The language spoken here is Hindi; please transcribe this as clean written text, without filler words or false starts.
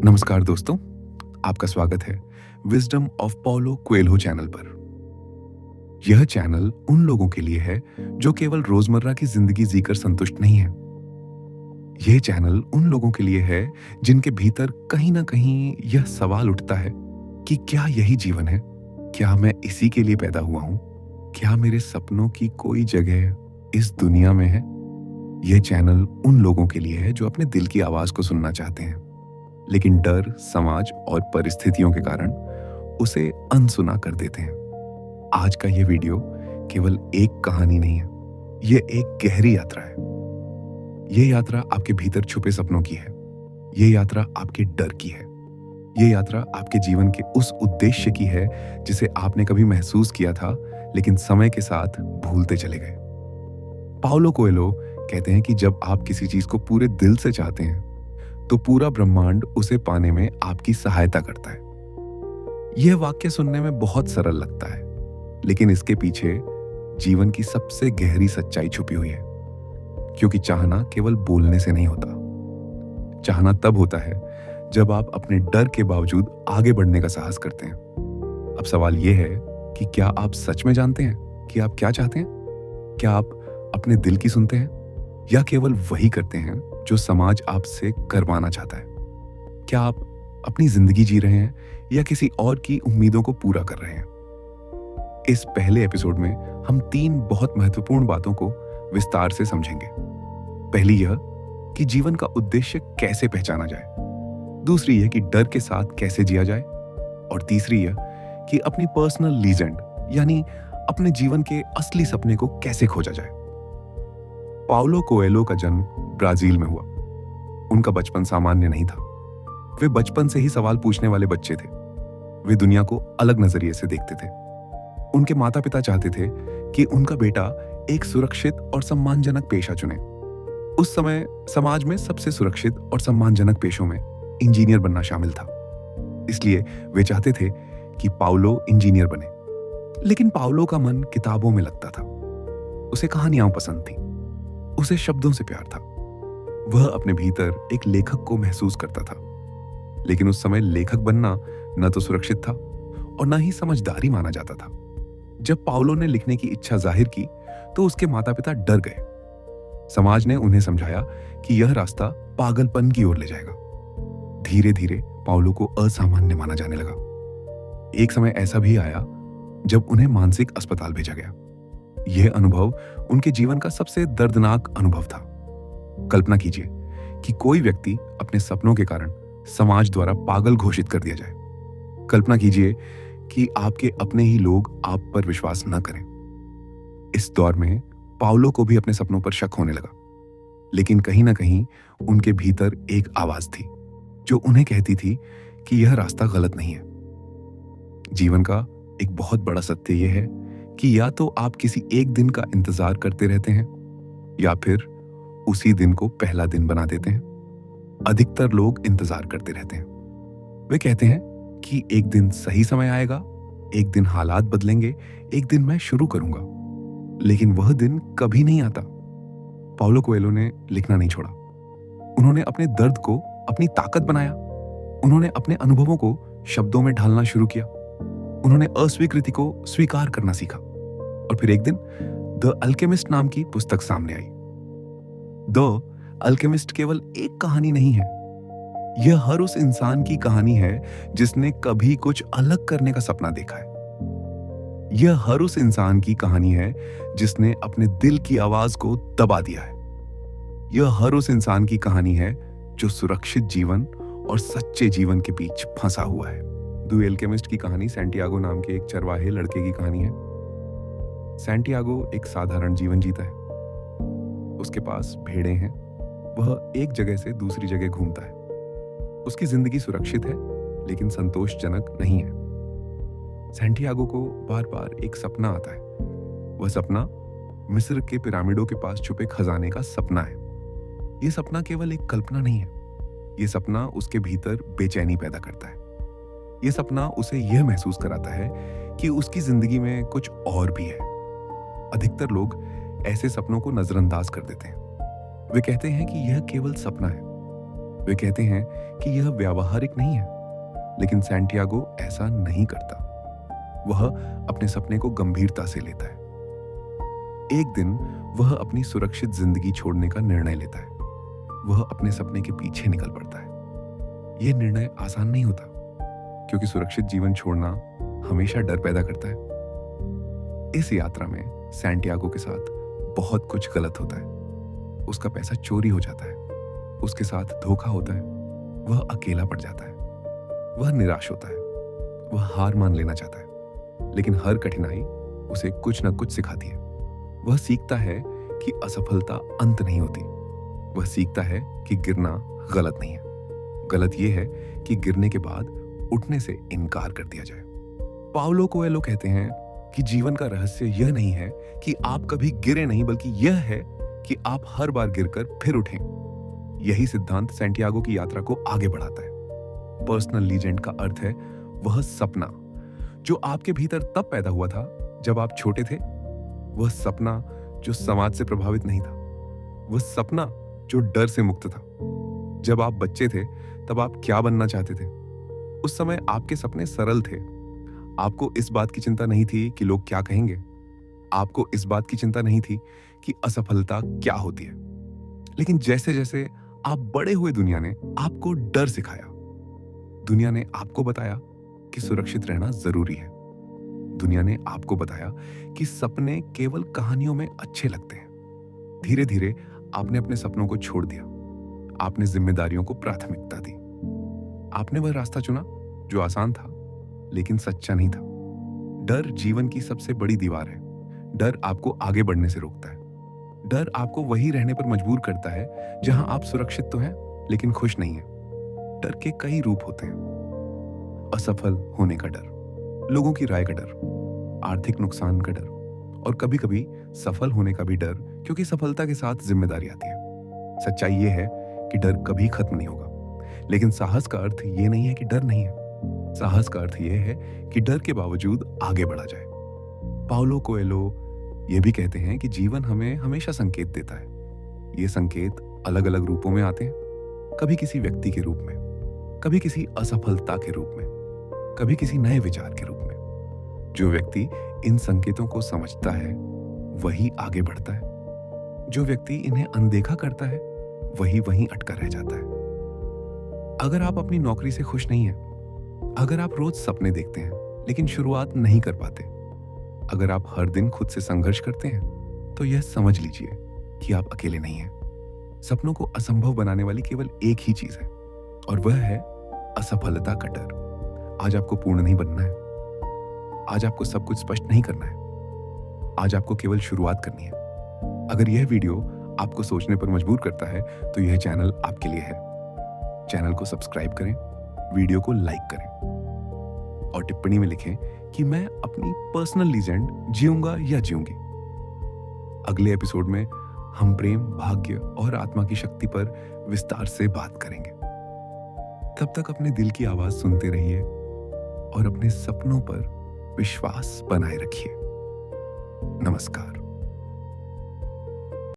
नमस्कार दोस्तों, आपका स्वागत है wisdom of Paulo Coelho channel पर। यह चैनल उन लोगों के लिए है जो केवल रोजमर्रा की जिंदगी जीकर संतुष्ट नहीं है। यह चैनल उन लोगों के लिए है जिनके भीतर कहीं ना कहीं यह सवाल उठता है कि क्या यही जीवन है? क्या मैं इसी के लिए पैदा हुआ हूं? क्या मेरे सपनों की कोई जगह इस दुनिया में है? यह चैनल उन लोगों के लिए है जो अपने दिल की आवाज को सुनना चाहते हैं, लेकिन डर, समाज और परिस्थितियों के कारण उसे अनसुना कर देते हैं। आज का यह वीडियो केवल एक कहानी नहीं है, यह एक गहरी यात्रा है। यह यात्रा आपके भीतर छुपे सपनों की है। यह यात्रा आपके डर की है। यह यात्रा आपके जीवन के उस उद्देश्य की है जिसे आपने कभी महसूस किया था, लेकिन समय के साथ भूलते चले गए। पाओलो कोएल्हो कहते हैं कि जब आप किसी चीज को पूरे दिल से चाहते हैं तो पूरा ब्रह्मांड उसे पाने में आपकी सहायता करता है। यह वाक्य सुनने में बहुत सरल लगता है, लेकिन इसके पीछे जीवन की सबसे गहरी सच्चाई छुपी हुई है। क्योंकि चाहना केवल बोलने से नहीं होता। चाहना तब होता है जब आप अपने डर के बावजूद आगे बढ़ने का साहस करते हैं। अब सवाल यह है कि क्या आप सच में जानते हैं कि आप क्या चाहते हैं? क्या आप अपने दिल की सुनते हैं या केवल वही करते हैं जो समाज आपसे करवाना चाहता है? क्या आप अपनी जिंदगी जी रहे हैं या किसी और की उम्मीदों को पूरा कर रहे हैं? इस पहले एपिसोड में हम 3 बहुत महत्वपूर्ण बातों को विस्तार से समझेंगे। पहली यह कि जीवन का उद्देश्य कैसे पहचाना जाए, दूसरी यह कि डर के साथ कैसे जिया जाए, और तीसरी यह कि अपनी पर्सनल लीजेंड यानी अपने जीवन के असली सपने को कैसे खोजा जाए। पाओलो कोएल्हो का जन्म ब्राजील में हुआ। उनका बचपन सामान्य नहीं था। वे बचपन से ही सवाल पूछने वाले बच्चे थे। वे दुनिया को अलग नजरिए से देखते थे। उनके माता पिता चाहते थे कि उनका बेटा एक सुरक्षित और सम्मानजनक पेशा चुने। उस समय समाज में सबसे सुरक्षित और सम्मानजनक पेशों में इंजीनियर बनना शामिल था। इसलिए वे चाहते थे कि पाओलो इंजीनियर बने। लेकिन पाओलो का मन किताबों में लगता था। उसे कहानियां पसंद थी। उसे शब्दों से प्यार था। वह अपने भीतर एक लेखक को महसूस करता था। लेकिन उस समय लेखक बनना न तो सुरक्षित था और न ही समझदारी माना जाता था। जब पाओलो ने लिखने की इच्छा जाहिर की तो उसके माता पिता डर गए। समाज ने उन्हें समझाया कि यह रास्ता पागलपन की ओर ले जाएगा। धीरे धीरे पाओलो को असामान्य माना जाने लगा। एक समय ऐसा भी आया जब उन्हें मानसिक अस्पताल भेजा गया। यह अनुभव उनके जीवन का सबसे दर्दनाक अनुभव था। कल्पना कीजिए कि कोई व्यक्ति अपने सपनों के कारण समाज द्वारा पागल घोषित कर दिया जाए। कल्पना कीजिए कि आपके अपने ही लोग आप पर विश्वास न करें। इस दौर में पाओलो को भी अपने सपनों पर शक होने लगा। लेकिन कहीं ना कहीं उनके भीतर एक आवाज थी जो उन्हें कहती थी कि यह रास्ता गलत नहीं है। जीवन का एक बहुत बड़ा सत्य यह है कि या तो आप किसी एक दिन का इंतजार करते रहते हैं या फिर उसी दिन को पहला दिन बना देते हैं। अधिकतर लोग इंतजार करते रहते हैं। वे कहते हैं कि एक दिन सही समय आएगा, एक दिन हालात बदलेंगे, एक दिन मैं शुरू करूंगा। लेकिन वह दिन कभी नहीं आता। पाओलो कोएल्हो ने लिखना नहीं छोड़ा। उन्होंने अपने दर्द को अपनी ताकत बनाया। उन्होंने अपने अनुभवों को शब्दों में ढालना शुरू किया। उन्होंने अस्वीकृति को स्वीकार करना सीखा। और फिर एक दिन द अल्केमिस्ट नाम की पुस्तक सामने आई। द अल्केमिस्ट केवल एक कहानी नहीं है। यह हर उस इंसान की कहानी है जिसने कभी कुछ अलग करने का सपना देखा है। यह हर उस इंसान की कहानी है जिसने अपने दिल की आवाज को दबा दिया है। यह हर उस इंसान की कहानी है जो सुरक्षित जीवन और सच्चे जीवन के बीच फंसा हुआ है। द अल्केमिस्ट की कहानी सैंटियागो नाम के एक चरवाहे लड़के की कहानी है। सैंटियागो एक साधारण जीवन जीता है। उसके पास भेड़ें हैं। वह एक जगह से दूसरी जगह घूमता है। उसकी जिंदगी सुरक्षित है लेकिन संतोषजनक नहीं है। सैंटियागो को बार बार एक सपना आता है। वह सपना मिस्र के पिरामिडों के पास छुपे खजाने का सपना है। यह सपना केवल एक कल्पना नहीं है। यह सपना उसके भीतर बेचैनी पैदा करता है। यह सपना उसे यह महसूस कराता है कि उसकी जिंदगी में कुछ और भी है। अधिकतर लोग ऐसे सपनों को नजरअंदाज कर देते हैं। वे कहते हैं कि यह केवल सपना है। वे कहते हैं कि यह व्यावहारिक नहीं है, लेकिन सैंटियागो ऐसा नहीं करता। वह अपने सपने को गंभीरता से लेता है। एक दिन वह अपनी सुरक्षित जिंदगी छोड़ने का निर्णय लेता है। वह अपने सपने के पीछे निकल पड़ता है। यह निर्णय आसान नहीं होता, क्योंकि सुरक्षित जीवन छोड़ना हमेशा डर पैदा करता है। इस यात्रा में सैंटियागो के साथ बहुत कुछ गलत होता है। उसका पैसा चोरी हो जाता है, उसके साथ धोखा होता है, वह अकेला पड़ जाता है, वह निराश होता है, वह हार मान लेना चाहता है। लेकिन हर कठिनाई उसे कुछ न कुछ सिखाती है। वह सीखता है कि असफलता अंत नहीं होती। वह सीखता है कि गिरना गलत नहीं है। गलत यह है कि गिरने के बाद उठने से इनकार कर दिया जाए। पाउलो कोएल्हो कहते हैं कि जीवन का रहस्य यह नहीं है कि आप कभी गिरे नहीं, बल्कि यह है कि आप हर बार गिरकर फिर उठें। यही सिद्धांत सैंटियागो की यात्रा को आगे बढ़ाता है। पर्सनल लीजेंड का अर्थ है वह सपना जो आपके भीतर तब पैदा हुआ था जब आप छोटे थे। वह सपना जो समाज से प्रभावित नहीं था। वह सपना जो डर से मुक्त था। जब आप बच्चे थे तब आप क्या बनना चाहते थे? उस समय आपके सपने सरल थे। आपको इस बात की चिंता नहीं थी कि लोग क्या कहेंगे। आपको इस बात की चिंता नहीं थी कि असफलता क्या होती है। लेकिन जैसे जैसे आप बड़े हुए, दुनिया ने आपको डर सिखाया। दुनिया ने आपको बताया कि सुरक्षित रहना जरूरी है। दुनिया ने आपको बताया कि सपने केवल कहानियों में अच्छे लगते हैं। धीरे धीरे आपने अपने सपनों को छोड़ दिया। आपने जिम्मेदारियों को प्राथमिकता दी। आपने वह रास्ता चुना जो आसान था, लेकिन सच्चा नहीं था। डर जीवन की सबसे बड़ी दीवार है। डर आपको आगे बढ़ने से रोकता है। डर आपको वही रहने पर मजबूर करता है जहां आप सुरक्षित तो हैं, लेकिन खुश नहीं हैं। डर के कई रूप होते हैं। असफल होने का डर, लोगों की राय का डर, आर्थिक नुकसान का डर, और कभी कभी सफल होने का भी डर, क्योंकि सफलता के साथ जिम्मेदारी आती है। सच्चाई यह है कि डर कभी खत्म नहीं होगा। लेकिन साहस का अर्थ ये नहीं है कि डर नहीं है। साहस का अर्थ यह है कि डर के बावजूद आगे बढ़ा जाए। पाउलो कोएल्हो ये भी कहते हैं कि जीवन हमें हमेशा संकेत देता है। ये संकेत अलग अलग रूपों में आते हैं। कभी किसी व्यक्ति के रूप में, कभी किसी असफलता के रूप में, कभी किसी नए विचार के रूप में। जो व्यक्ति इन संकेतों को समझता है वही आगे बढ़ता है। जो व्यक्ति इन्हें अनदेखा करता है वही वहीं अटका रह जाता है। अगर आप अपनी नौकरी से खुश नहीं हैं, अगर आप रोज सपने देखते हैं लेकिन शुरुआत नहीं कर पाते, अगर आप हर दिन खुद से संघर्ष करते हैं, तो यह समझ लीजिए कि आप अकेले नहीं हैं। सपनों को असंभव बनाने वाली केवल एक ही चीज है, और वह है असफलता का डर। आज आपको पूर्ण नहीं बनना है। आज आपको सब कुछ स्पष्ट नहीं करना है। आज आपको केवल शुरुआत करनी है। अगर यह वीडियो आपको सोचने पर मजबूर करता है, तो यह चैनल आपके लिए है। चैनल को सब्सक्राइब करें, वीडियो को लाइक करें, और टिप्पणी में लिखें कि मैं अपनी पर्सनल लीजेंड जीऊंगा या जीऊंगी। अगले एपिसोड में हम प्रेम, भाग्य और आत्मा की शक्ति पर विस्तार से बात करेंगे। तब तक अपने दिल की आवाज सुनते रहिए और अपने सपनों पर विश्वास बनाए रखिए। नमस्कार।